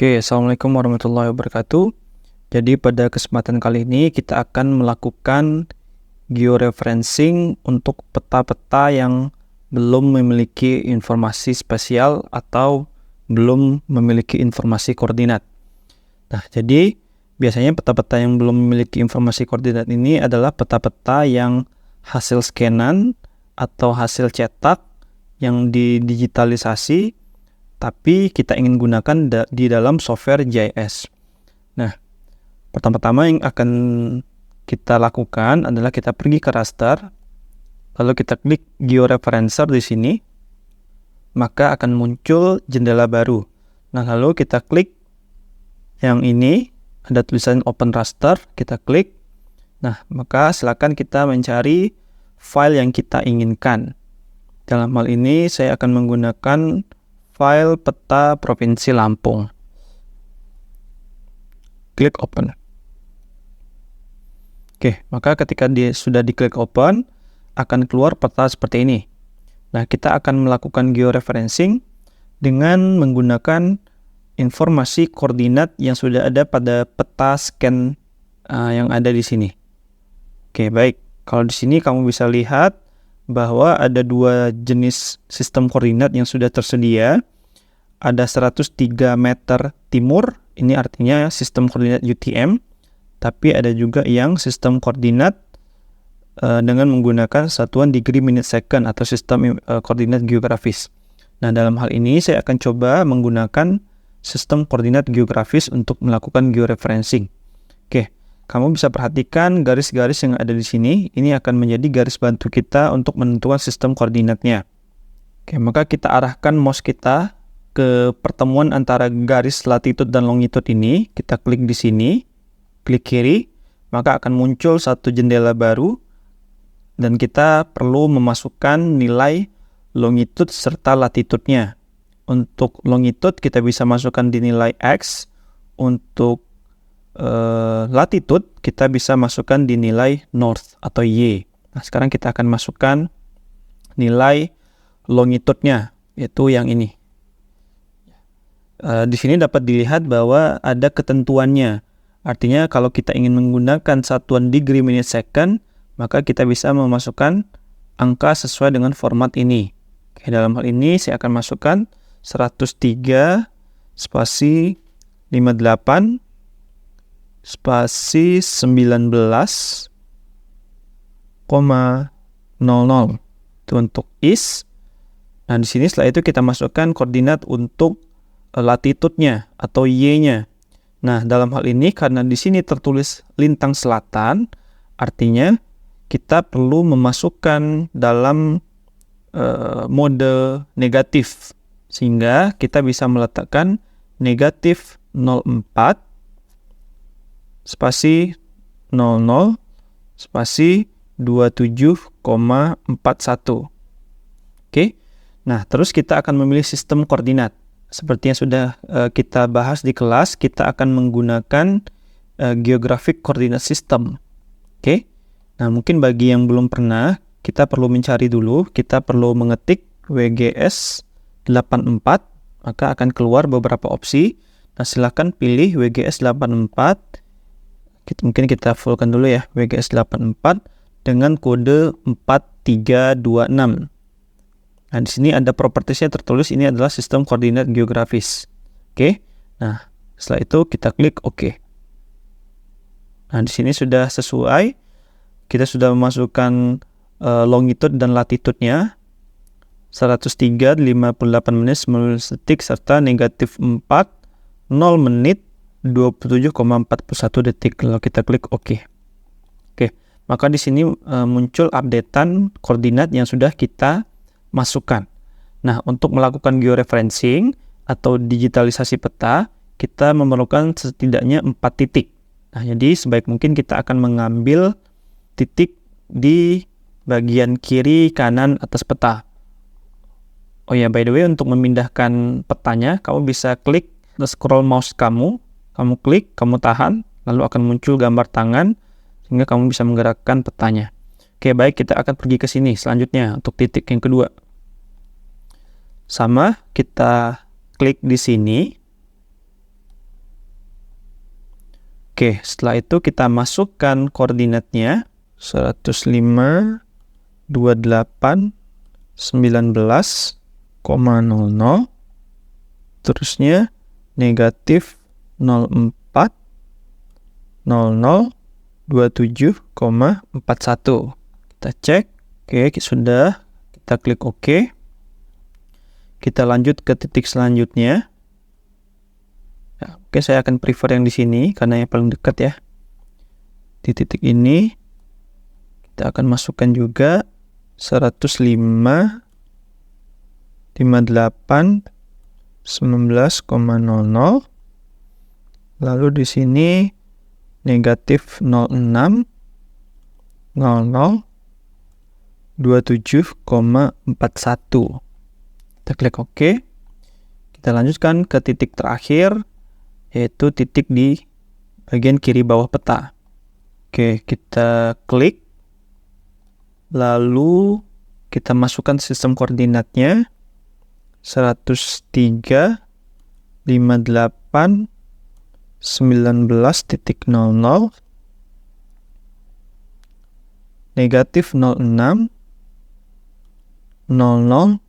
Oke, Assalamualaikum warahmatullahi wabarakatuh. Jadi pada kesempatan kali ini kita akan melakukan georeferencing untuk peta-peta yang belum memiliki informasi spasial atau belum memiliki informasi koordinat. Nah, jadi biasanya peta-peta yang belum memiliki informasi koordinat ini adalah peta-peta yang hasil scanan atau hasil cetak yang didigitalisasi tapi kita ingin gunakan di dalam software GIS. Nah, pertama-tama yang akan kita lakukan adalah kita pergi ke raster, lalu kita klik georeferencer di sini, maka akan muncul jendela baru. Nah, lalu kita klik yang ini, ada tulisan open raster, kita klik. Nah, maka silakan kita mencari file yang kita inginkan. Dalam hal ini saya akan menggunakan file peta Provinsi Lampung. Klik open. Oke, maka ketika sudah diklik open, akan keluar peta seperti ini. Nah, kita akan melakukan georeferencing dengan menggunakan informasi koordinat yang sudah ada pada peta scan yang ada di sini. Oke, baik. Kalau di sini kamu bisa lihat bahwa ada dua jenis sistem koordinat yang sudah tersedia. Ada 103 meter timur, ini artinya sistem koordinat UTM, tapi ada juga yang sistem koordinat dengan menggunakan satuan degree minute second atau sistem koordinat geografis. Nah, dalam hal ini saya akan coba menggunakan sistem koordinat geografis untuk melakukan georeferencing. Oke, kamu bisa perhatikan garis-garis yang ada di sini, ini akan menjadi garis bantu kita untuk menentukan sistem koordinatnya. Oke, maka kita arahkan mouse kita ke pertemuan antara garis latitude dan longitude ini, kita klik di sini, klik kiri, maka akan muncul satu jendela baru dan kita perlu memasukkan nilai longitude serta latitude-nya. Untuk longitude kita bisa masukkan di nilai X, untuk latitude kita bisa masukkan di nilai north atau Y. Nah, sekarang kita akan masukkan nilai longitude-nya, yaitu yang ini. Di sini dapat dilihat bahwa ada ketentuannya. Artinya kalau kita ingin menggunakan satuan degree minute second, maka kita bisa memasukkan angka sesuai dengan format ini. Oke, dalam hal ini saya akan masukkan 103 spasi 58 spasi 19,00. Itu untuk east. Nah, di sini setelah itu kita masukkan koordinat untuk latitude-nya atau Y-nya. Nah, dalam hal ini karena di sini tertulis lintang selatan, artinya kita perlu memasukkan dalam mode negatif, sehingga kita bisa meletakkan negatif 04 spasi 00 spasi 27,41. Oke. Nah, terus kita akan memilih sistem koordinat. Seperti yang sudah kita bahas di kelas, kita akan menggunakan Geographic Coordinate System. Oke. Nah, mungkin bagi yang belum pernah, kita perlu mencari dulu, kita perlu mengetik WGS 84, maka akan keluar beberapa opsi. Nah, silakan pilih WGS 84. Mungkin kita fullkan dulu ya, WGS 84 dengan kode 4326. Nah, di sini ada propertiesnya tertulis ini adalah sistem koordinat geografis. Oke. Nah, setelah itu kita klik OK. Nah, di sini sudah sesuai. Kita sudah memasukkan longitude dan latitude-nya. 103, 58 menit 9 detik serta negatif 4, 0 menit 27,41 detik. Lalu kita klik OK. Oke. Maka di sini muncul updatean koordinat yang sudah kita masukkan. Nah, untuk melakukan georeferencing atau digitalisasi peta, kita memerlukan setidaknya 4 titik. Nah, jadi sebaik mungkin kita akan mengambil titik di bagian kiri, kanan, atas peta. Oh ya, by the way, untuk memindahkan petanya, kamu bisa klik scroll mouse kamu klik, kamu tahan, lalu akan muncul gambar tangan, sehingga kamu bisa menggerakkan petanya. Oke, baik, kita akan pergi ke sini selanjutnya untuk titik yang kedua. Sama, kita klik di sini. Oke, setelah itu kita masukkan koordinatnya 105, 28, 19,00, terusnya negatif 04, 00, 27,41. Kita cek, oke, sudah. Kita klik OK. Kita lanjut ke titik selanjutnya. Nah, oke, saya akan prefer yang di sini karena yang paling dekat ya. Di titik ini kita akan masukkan juga 105, 58, 19,00. Lalu di sini negatif 06, 00, 27,41. Kita klik OK. Kita lanjutkan ke titik terakhir, yaitu titik di bagian kiri bawah peta. Oke, kita klik. Lalu kita masukkan sistem koordinatnya 103, 58, 19.00, negatif 06, 00,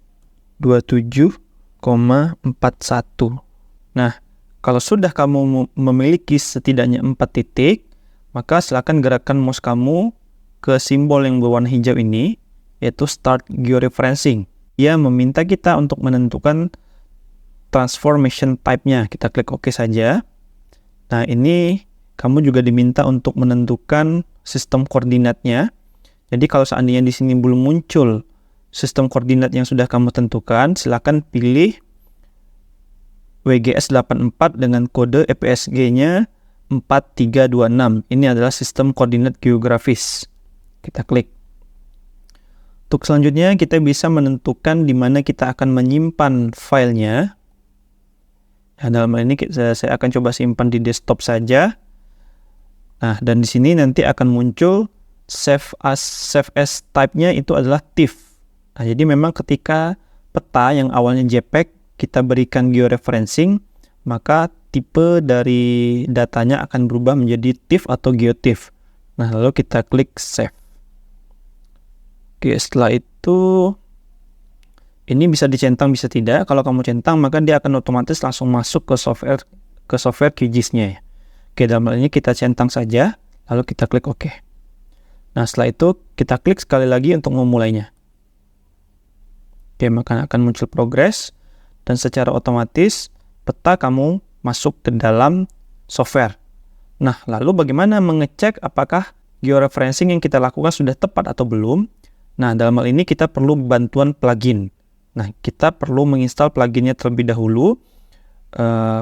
27,41. Nah, kalau sudah kamu memiliki setidaknya 4 titik, maka silakan gerakkan mouse kamu ke simbol yang berwarna hijau ini, yaitu Start Georeferencing. Ia meminta kita untuk menentukan transformation type-nya. Kita klik OK saja. Nah, ini kamu juga diminta untuk menentukan sistem koordinatnya. Jadi kalau seandainya di sini belum muncul sistem koordinat yang sudah kamu tentukan, silakan pilih WGS84 dengan kode EPSG-nya 4326. Ini adalah sistem koordinat geografis. Kita klik. Untuk selanjutnya, kita bisa menentukan di mana kita akan menyimpan filenya. Nah, dalam hal ini saya akan coba simpan di desktop saja. Nah, dan di sini nanti akan muncul save as type-nya itu adalah TIFF. Nah, jadi memang ketika peta yang awalnya JPEG kita berikan georeferencing, maka tipe dari datanya akan berubah menjadi TIFF atau GeoTIFF. Nah, lalu kita klik save. Oke, setelah itu ini bisa dicentang, bisa tidak. Kalau kamu centang, maka dia akan otomatis langsung masuk ke software QGIS-nya ya. Oke, dalam hal ini kita centang saja, lalu kita klik OK. Nah, setelah itu kita klik sekali lagi untuk memulainya. Oke, maka akan muncul progres dan secara otomatis peta kamu masuk ke dalam software. Nah, lalu bagaimana mengecek apakah georeferencing yang kita lakukan sudah tepat atau belum? Nah, dalam hal ini kita perlu bantuan plugin. Nah, kita perlu menginstal pluginnya terlebih dahulu.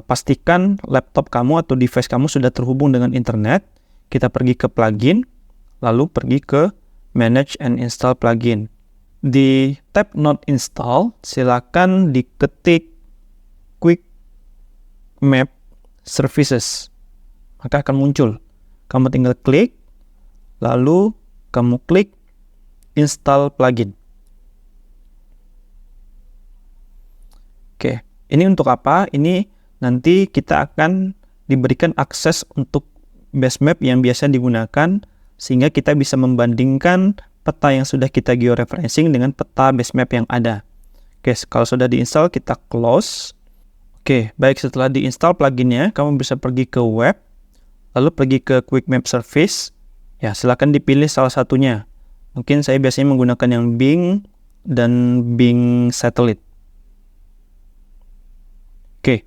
Pastikan laptop kamu atau device kamu sudah terhubung dengan internet. Kita pergi ke plugin, lalu pergi ke manage and install plugin. Di tab not install, silakan diketik quick map services. Maka akan muncul. Kamu tinggal klik, lalu kamu klik install plugin. Oke, ini untuk apa? Ini nanti kita akan diberikan akses untuk base map yang biasa digunakan, sehingga kita bisa membandingkan peta yang sudah kita georeferencing dengan peta base map yang ada. Oke, kalau sudah diinstal, kita close. Oke, baik, setelah diinstal pluginnya, kamu bisa pergi ke web, lalu pergi ke quick map service. Ya, silakan dipilih salah satunya. Mungkin saya biasanya menggunakan yang Bing dan Bing Satellite. Oke,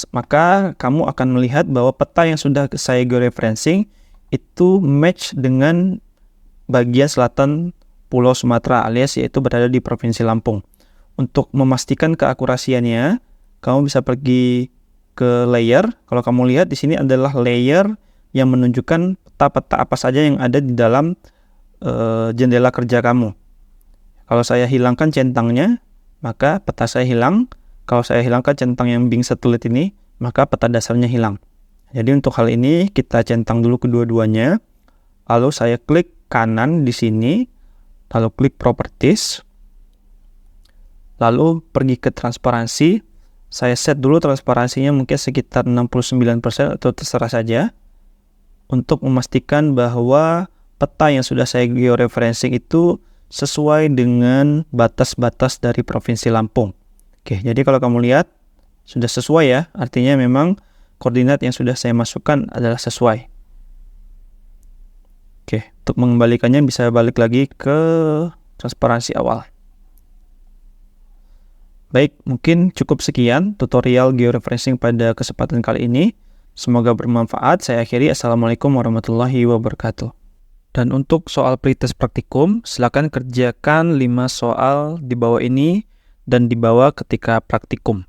maka kamu akan melihat bahwa peta yang sudah saya georeferencing itu match dengan bagian selatan Pulau Sumatera, alias yaitu berada di Provinsi Lampung. Untuk memastikan keakurasiannya, kamu bisa pergi ke layer. Kalau kamu lihat di sini adalah layer yang menunjukkan peta-peta apa saja yang ada di dalam jendela kerja kamu. Kalau saya hilangkan centangnya, maka peta saya hilang. Kalau saya hilangkan centang yang Bing Satellite ini, maka peta dasarnya hilang. Jadi untuk hal ini kita centang dulu kedua-duanya. Lalu saya klik kanan di sini, lalu klik properties, lalu pergi ke transparansi. Saya set dulu transparansinya mungkin sekitar 69% atau terserah saja. untuk memastikan bahwa peta yang sudah saya georeferencing itu sesuai dengan batas-batas dari Provinsi Lampung. Oke, jadi kalau kamu lihat sudah sesuai ya, artinya memang koordinat yang sudah saya masukkan adalah sesuai. Oke, untuk mengembalikannya bisa balik lagi ke transparansi awal. Baik, mungkin cukup sekian tutorial georeferencing pada kesempatan kali ini. Semoga bermanfaat. Saya akhiri. Assalamualaikum warahmatullahi wabarakatuh. Dan untuk soal pretest praktikum, silakan kerjakan 5 soal di bawah ini dan di bawah ketika praktikum.